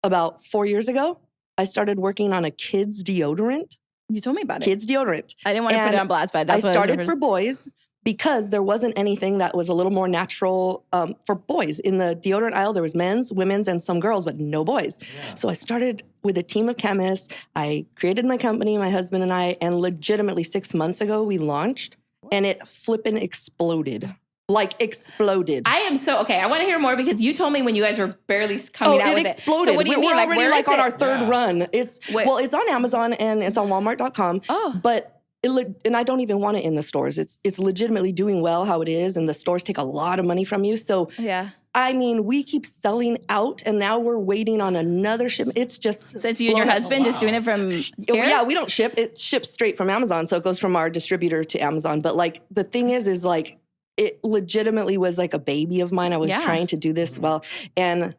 about 4 years ago, I started working on a kids deodorant. You told me about it. Kids deodorant. I didn't want to put it on blast, but that's I what started for boys because there wasn't anything that was a little more natural for boys. In the deodorant aisle, there was men's, women's, and some girls, but no boys. Yeah. So I started with a team of chemists. I created my company, my husband and I, and legitimately 6 months ago, we launched. And it flippin' exploded. Like exploded. I am so, okay, I want to hear more because you told me when you guys were barely coming out with it. It exploded. So what do you mean? We're already like on our third run. It's on Amazon and it's on Walmart.com. Oh. But and I don't even want it in the stores. It's legitimately doing well how it is, and the stores take a lot of money from you. So yeah. I mean, we keep selling out, and now we're waiting on another shipment. It's just so it's you and your husband just doing it from here? Yeah, we don't ship. It ships straight from Amazon, so it goes from our distributor to Amazon. But like the thing is like it legitimately was like a baby of mine. I was trying to do this well, and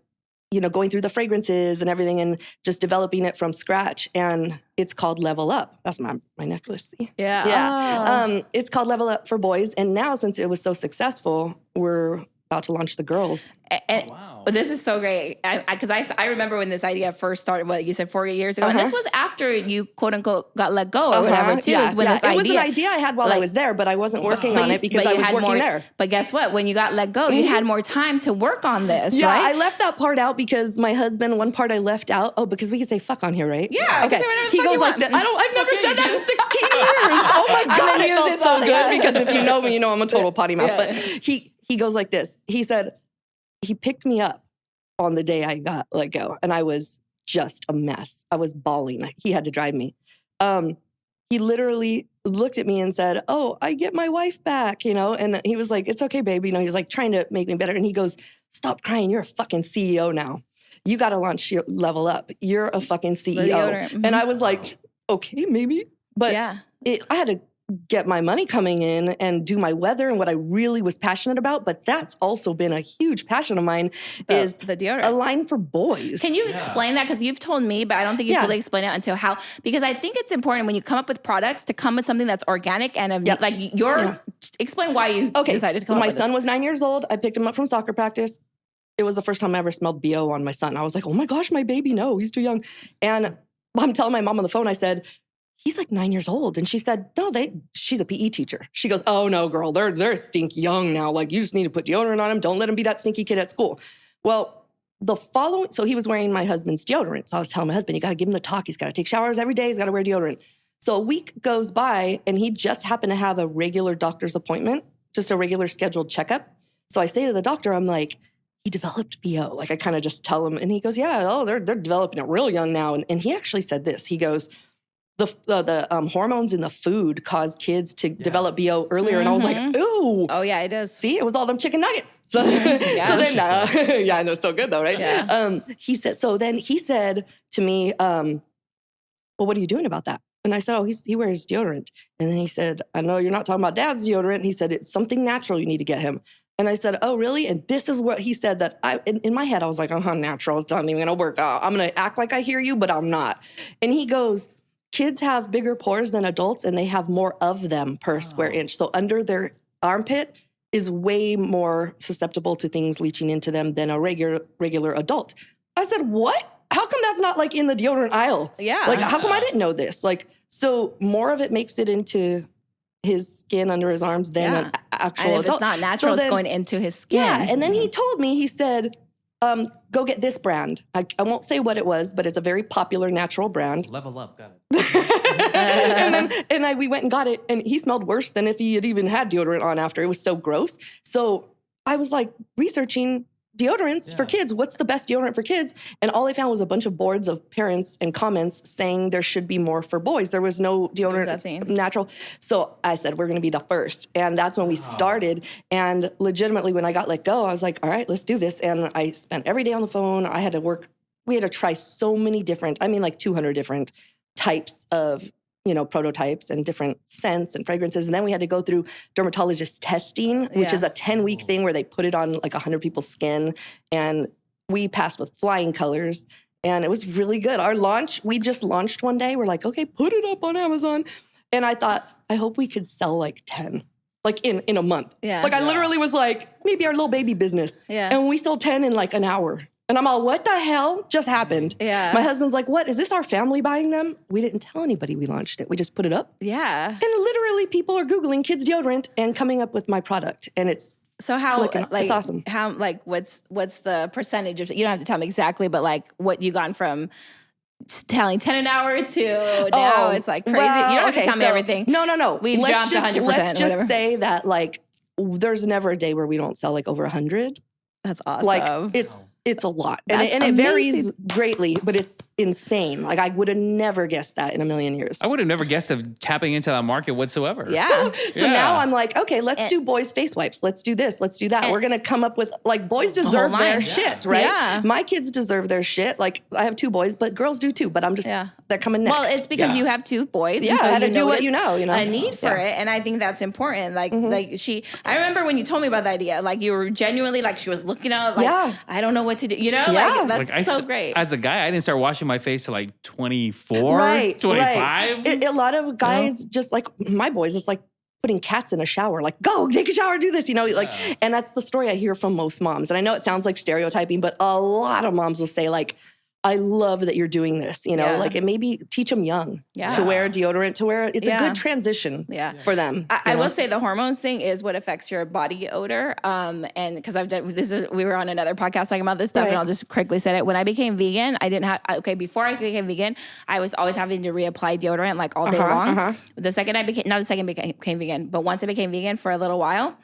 going through the fragrances and everything, and just developing it from scratch. And it's called Level Up. That's my necklace. See? Yeah. Oh. It's called Level Up for boys, and now since it was so successful, we're about to launch the girls. Wow. This is so great. Because I remember when this idea first started, what you said 4 years ago. And this was after you, quote unquote, got let go or whatever, too, is when this idea. It was an idea I had while I was there, but I wasn't working on it because I was working there. But guess what? When you got let go, you had more time to work on this, yeah, right? I left that part out because my husband, one part I left out. Oh, because we can say fuck on here, right? Yeah. Okay. He goes like that. I've never said that in 16 years. Oh my God, it felt so good because if you know me, you know I'm a total potty mouth. But he goes like this. He said, he picked me up on the day I got let go, and I was just a mess. I was bawling. He had to drive me. He literally looked at me and said, "Oh, I get my wife back," and he was like, "It's okay, baby." He was like trying to make me better. And he goes, "Stop crying. You're a fucking CEO now. You got to launch your Level Up. You're a fucking CEO." And I was like, "Okay, maybe." But I had to get my money coming in and do my weather and what I really was passionate about. But that's also been a huge passion of mine is the deodorant. A line for boys. Can you explain that? Because you've told me, but I don't think you fully explained it until how, because I think it's important when you come up with products to come with something that's organic and like yours. Explain why you decided to come up with this. My son was 9 years old. I picked him up from soccer practice. It was the first time I ever smelled BO on my son. I was like, oh my gosh, my baby, no, he's too young. And I'm telling my mom on the phone, I said, he's like 9 years old. And she said, no, she's a PE teacher. She goes, oh no, girl, they're stinky young now. Like you just need to put deodorant on him. Don't let him be that stinky kid at school. Well, so he was wearing my husband's deodorant. So I was telling my husband, you got to give him the talk. He's got to take showers every day. He's got to wear deodorant. So a week goes by and he just happened to have a regular doctor's appointment, just a regular scheduled checkup. So I say to the doctor, I'm like, he developed BO. Like I kind of just tell him and he goes, yeah, they're developing it real young now. And he actually said this, he goes, the hormones in the food cause kids to develop BO earlier. And I was like, ooh. Oh, yeah, it is. See, it was all them chicken nuggets. So, I know, so good though, right? Yeah. He said to me, well, what are you doing about that? And I said, oh, he wears deodorant. And then he said, I know you're not talking about dad's deodorant. He said, it's something natural you need to get him. And I said, oh, really? And this is what he said that in my head, I was like, natural. It's not even going to work out. I'm going to act like I hear you, but I'm not. And he goes, kids have bigger pores than adults and they have more of them per square inch. So under their armpit is way more susceptible to things leaching into them than a regular adult. I said, what? How come that's not like in the deodorant aisle? Yeah. Like, how come I didn't know this? Like, so more of it makes it into his skin under his arms than an actual adult. And if it's not natural, it's going into his skin. Yeah. And then he told me, he said, go get this brand. I won't say what it was, but it's a very popular natural brand. Level Up, got it. and we went and got it, and he smelled worse than if he had even had deodorant on after. It was so gross. So I was like researching deodorants for kids. What's the best deodorant for kids? And all I found was a bunch of boards of parents and comments saying there should be more for boys. There was no deodorant natural. So I said, we're going to be the first. And that's when we started. And legitimately, when I got let go, I was like, all right, let's do this. And I spent every day on the phone. We had to try so many different, 200 different types of prototypes and different scents and fragrances. And then we had to go through dermatologist testing, which is a 10-week thing where they put it on like 100 people's skin. And we passed with flying colors. And it was really good. Our launch, we just launched one day. We're like, okay, put it up on Amazon. And I thought, I hope we could sell like 10. Like in a month. Yeah. Like I literally was like, maybe our little baby business. Yeah. And we sold 10 in like an hour. And I'm all, what the hell just happened? Yeah. My husband's like, what? Is this our family buying them? We didn't tell anybody we launched it. We just put it up. Yeah. And literally people are Googling kids deodorant and coming up with my product. And it's so how it's awesome. How what's the percentage of, you don't have to tell me exactly, but like what you gone from telling 10 an hour to now it's like crazy. Well, you don't have to tell me everything. No. We've jumped 100%. Let's just say that like there's never a day where we don't sell like over 100. That's awesome. Like it's a lot. And it varies greatly, but it's insane. Like I would have never guessed that in a million years. I would have never guessed of tapping into that market whatsoever. Yeah. So now I'm like, okay, let's do boys face wipes. Let's do this. Let's do that. We're going to come up with like boys deserve their shit, right? Yeah. My kids deserve their shit. Like I have 2 boys, but girls do too. But I'm just, they're coming next. Well, it's because you have 2 boys. Yeah, and so I had to do what you know. A need for it. And I think that's important. Like, I remember when you told me about the idea, like you were genuinely like, she was looking out like, I don't know what to do. You know, like that's so great. As a guy, I didn't start washing my face till like 24, right, 25. Right. A lot of guys, just like my boys, it's like putting cats in a shower, like, go take a shower, do this, and that's the story I hear from most moms. And I know it sounds like stereotyping, but a lot of moms will say like, I love that you're doing this, like it maybe teach them young to wear deodorant, to wear, it's a good transition for them. I will say the hormones thing is what affects your body odor. And because I've done this, we were on another podcast talking about this stuff, and I'll just quickly say it. When I became vegan, I didn't have, before I became vegan, I was always having to reapply deodorant like all day long. The second I became vegan, but once I became vegan for a little while,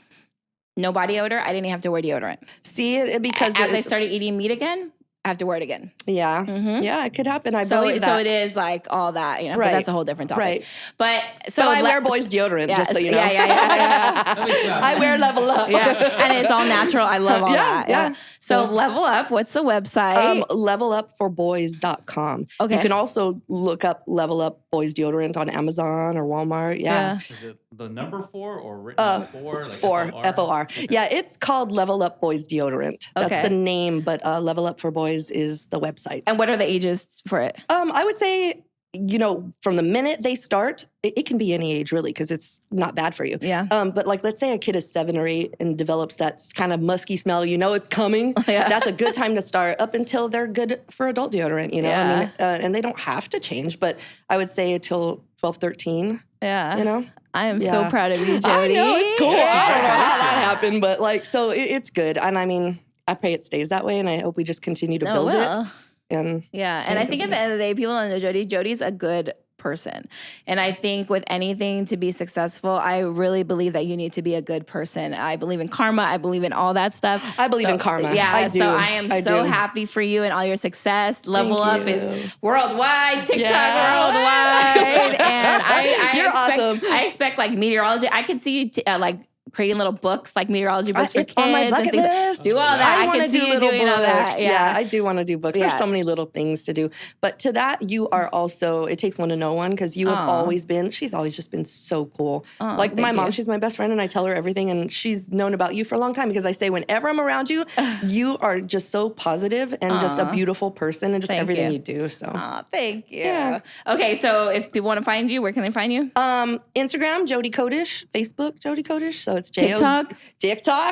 no body odor, I didn't even have to wear deodorant. See, because as I started eating meat again, I have to wear it again. Yeah. Mm-hmm. Yeah, it could happen. I believe that. So it is like all that, but that's a whole different topic. Right. But I wear boys deodorant, just so you know. Yeah. I wear Level Up. Yeah. And it's all natural. I love all that. Yeah. So Level Up, what's the website? Levelupforboys.com. Okay. You can also look up Level Up Boys Deodorant on Amazon or Walmart. Yeah. Is it the number 4 or written 4? Like 4, F-O-R. Okay. Yeah, it's called Level Up Boys Deodorant. That's the name, but Level Up for Boys is the website. And what are the ages for it? I would say, from the minute they start, it can be any age really, because it's not bad for you. Yeah. But like, let's say a kid is 7 or 8 and develops that kind of musky smell, it's coming. Yeah. That's a good time to start up until they're good for adult deodorant, Yeah. And they don't have to change, but I would say until 12, 13. Yeah. I am so proud of you, Jodi. I know, it's cool. I don't know how that happened, but so it's good. And I pray it stays that way, and I hope we just continue to build it. And I think at the end of the day, people don't know Jodi's a good person. And I think with anything to be successful, I really believe that you need to be a good person. I believe in karma. I believe in all that stuff. I believe in karma. Yeah, I do. So I am so happy for you and all your success. Level Up is worldwide, TikTok worldwide. And I expect like meteorology. I can see you creating little books, like meteorology books for kids. On my bucket list. Do all that. I can see you doing all that. Yeah, I do want to do books. There's so many little things to do. But to that, you are also, it takes one to know one, because you have she's always just been so cool. Like my mom, she's my best friend, and I tell her everything, and she's known about you for a long time, because I say whenever I'm around you, you are just so positive and just a beautiful person, and just everything you do. So thank you. Yeah. Okay, so if people want to find you, where can they find you? Instagram, Jodi Kodesh. Facebook, Jodi Kodesh. So it's TikTok,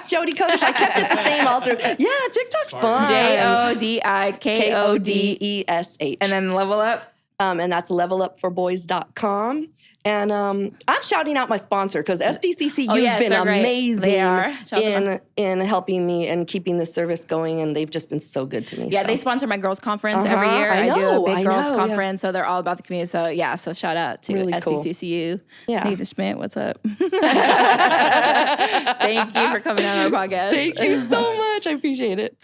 Jodi Kodesh. I kept it the same all through. Yeah, TikTok's fun. JODIKODESH. And then Level Up. And that's levelupforboys.com. And I'm shouting out my sponsor because SDCCU has been amazing in helping me and keeping this service going. And they've just been so good to me. Yeah, they sponsor my girls' conference every year. I do a big girls' conference, so they're all about the community. So yeah, so shout out to really SDCCU. Cool. Nathan Schmidt, what's up? Thank you for coming on our podcast. Thank you so much. I appreciate it.